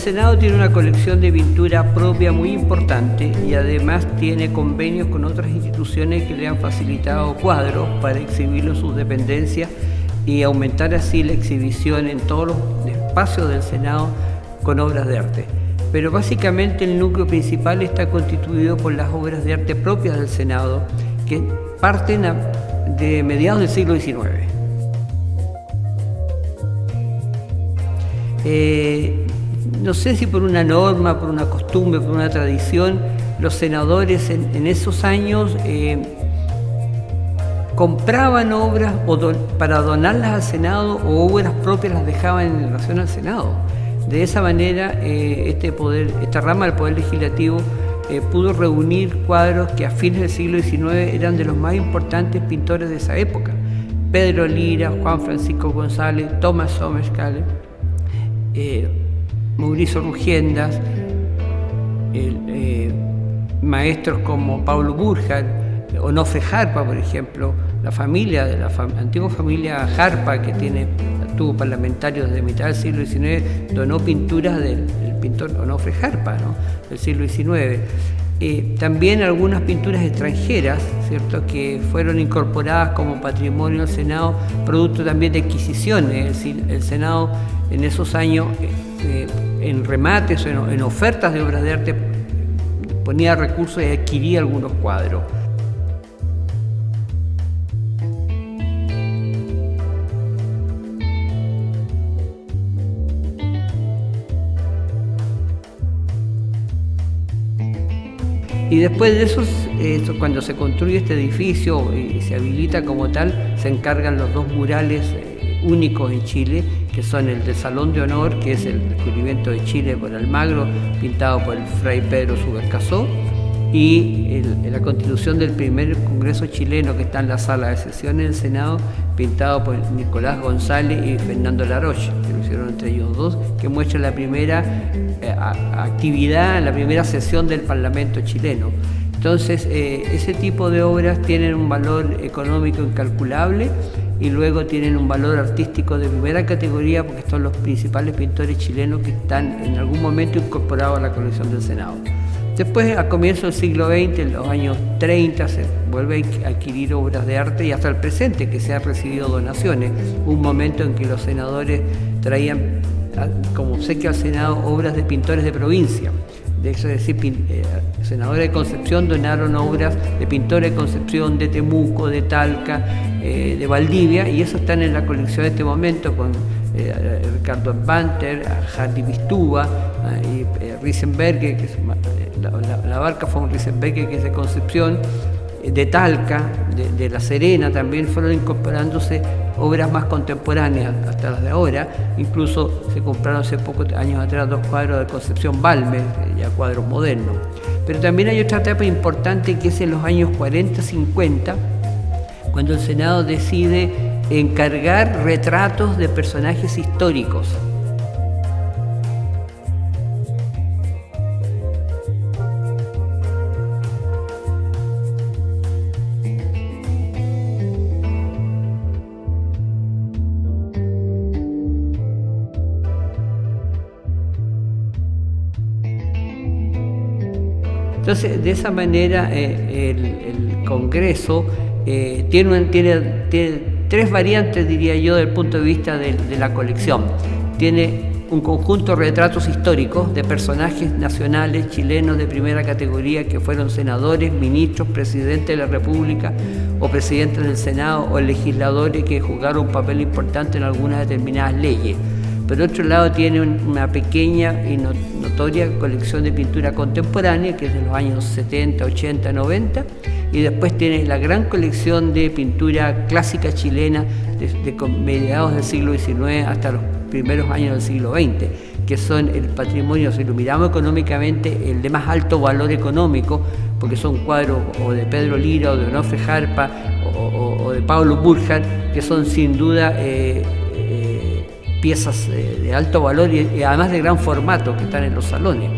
Senado tiene una colección de pintura propia muy importante y además tiene convenios con otras instituciones que le han facilitado cuadros para exhibirlo en sus dependencias y aumentar así la exhibición en todos los espacios del Senado con obras de arte. Pero básicamente el núcleo principal está constituido por las obras de arte propias del Senado, que parten de mediados del siglo XIX. No sé si por una norma, por una costumbre, por una tradición, los senadores en esos años compraban obras para donarlas al Senado o obras propias las dejaban en relación al Senado. De esa manera, esta rama del Poder Legislativo pudo reunir cuadros que a fines del siglo XIX eran de los más importantes pintores de esa época. Pedro Lira, Juan Francisco González, Thomas Sommerschale, Mauricio Rugiendas, maestros como Paulo Burjar, Onofre Jarpa, por ejemplo, la antigua familia Jarpa, que tuvo parlamentarios desde mitad del siglo XIX, donó pinturas del pintor Onofre Jarpa, ¿no?, del siglo XIX. También algunas pinturas extranjeras, ¿cierto?, que fueron incorporadas como patrimonio al Senado, producto también de adquisiciones. Es decir, el Senado en esos años, en remates o en ofertas de obras de arte, ponía recursos y adquiría algunos cuadros. Y después de eso, cuando se construye este edificio y se habilita como tal, se encargan los dos murales únicos en Chile, que son el del Salón de Honor, que es el descubrimiento de Chile por Almagro, pintado por el fray Pedro Subercaseaux, y la constitución del primer Congreso chileno, que está en la sala de sesiones del Senado, pintado por Nicolás González y Fernando Laroche, que lo hicieron entre ellos dos, que muestra la primera actividad, la primera sesión del Parlamento chileno. Entonces, ese tipo de obras tienen un valor económico incalculable y luego tienen un valor artístico de primera categoría, porque son los principales pintores chilenos que están en algún momento incorporados a la colección del Senado. Después, a comienzos del siglo XX, en los años 30, se vuelve a adquirir obras de arte y hasta el presente, que se han recibido donaciones. Un momento en que los senadores traían como obsequio al Senado obras de pintores de provincia. Es decir, senadores de Concepción donaron obras de pintores de Concepción, de Temuco, de Talca, de Valdivia, y eso están en la colección en este momento con Ricardo Banter, Hardy Vistuba y Riesenberger, que es la barca fue un Riesenberger, que es de Concepción, de Talca, de La Serena. También fueron incorporándose obras más contemporáneas hasta las de ahora. Incluso se compraron hace pocos años atrás 2 cuadros de Concepción Balmes, ya cuadros modernos. Pero también hay otra etapa importante, que es en los años 40-50, cuando el Senado decide encargar retratos de personajes históricos. Entonces, de esa manera, el Congreso tiene 3 variantes, diría yo, desde el punto de vista de la colección. Tiene un conjunto de retratos históricos de personajes nacionales chilenos de primera categoría que fueron senadores, ministros, presidentes de la República o presidentes del Senado o legisladores que jugaron un papel importante en algunas determinadas leyes. Por otro lado, tiene una pequeña y notoria colección de pintura contemporánea, que es de los años 70, 80, 90, y después tiene la gran colección de pintura clásica chilena de mediados del siglo XIX hasta los primeros años del siglo XX, que son el patrimonio, si lo miramos económicamente, el de más alto valor económico, porque son cuadros o de Pedro Lira o de Onofre Jarpa o de Paulo Burjar, que son sin duda piezas de alto valor y además de gran formato que están en los salones.